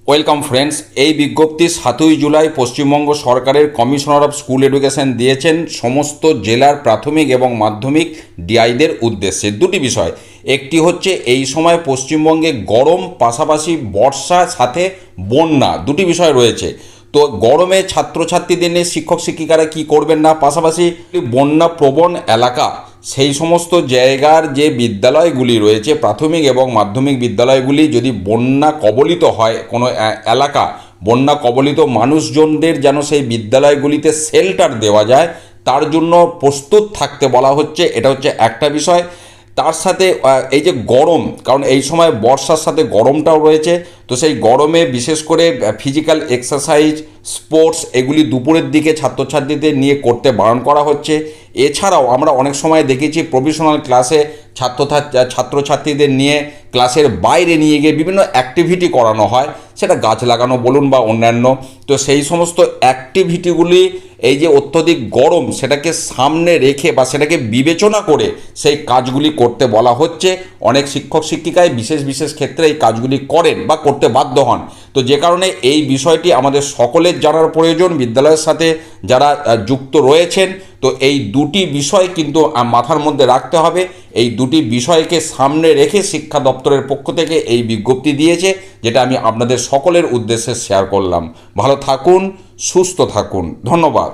Welcome friends, এই বিজ্ঞপ্তি 7ই জুলাই পশ্চিমবঙ্গ সরকারের কমিশনার অফ স্কুল এডুকেশন দিয়েছেন সমস্ত জেলার প্রাথমিক এবং মাধ্যমিক ডিআইদের উদ্দেশ্যে। দুটি বিষয়, একটি হচ্ছে এই সময় পশ্চিমবঙ্গে গরম, পাশাপাশি বর্ষা, সাথে বন্যা, দুটি বিষয় রয়েছে। তো গরমে ছাত্রছাত্রীদের নিয়ে শিক্ষক শিক্ষিকারা কি করবেন না, পাশাপাশি বন্যা প্রবণ এলাকা সেই সমস্ত জায়গার যে বিদ্যালয়গুলি রয়েছে, প্রাথমিক এবং মাধ্যমিক বিদ্যালয়গুলি যদি বন্যা কবলিত হয়, কোনো এলাকা বন্যা কবলিত মানুষজনদের যেন সেই বিদ্যালয়গুলিতে শেল্টার দেওয়া যায়, তার জন্য প্রস্তুত থাকতে বলা হচ্ছে। এটা হচ্ছে একটা বিষয়। তার সাথে এই যে গরম, কারণ এই সময় বর্ষার সাথে গরমটাও রয়েছে, তো সেই গরমে বিশেষ করে ফিজিক্যাল এক্সারসাইজ, স্পোর্টস এগুলি দুপুরের দিকে ছাত্রছাত্রীদের নিয়ে করতে বারণ করা হচ্ছে। এছাড়াও আমরা অনেক সময় দেখেছি প্রফেশনাল ক্লাসে ছাত্রছাত্রীদের নিয়ে ক্লাসের বাইরে নিয়ে গিয়ে বিভিন্ন অ্যাক্টিভিটি করানো হয়, সেটা গাছ লাগানো বলুন বা অন্যান্য। তো সেই সমস্ত অ্যাক্টিভিটিগুলি এই যে অত্যধিক গরম সেটাকে সামনে রেখে বা সেটাকে বিবেচনা করে সেই কাজগুলি করতে বলা হচ্ছে। অনেক শিক্ষক শিক্ষিকায় বিশেষ বিশেষ ক্ষেত্রে এই কাজগুলি করেন বা করতে বাধ্য হন। তো যে কারণে এই বিষয়টি আমাদের সকলের জানার প্রয়োজন, বিদ্যালয়ের সাথে যারা যুক্ত রয়েছেন। তো এই দুটি বিষয় কিন্তু মাথার মধ্যে রাখতে হবে। এই দুটি বিষয়কে সামনে রেখে শিক্ষা দপ্তরের পক্ষ থেকে এই বিজ্ঞপ্তি দিয়েছে, যেটা আমি আপনাদের সকলের উদ্দেশ্যে শেয়ার করলাম। ভালো থাকুন, সুস্থ থাকুন, ধন্যবাদ।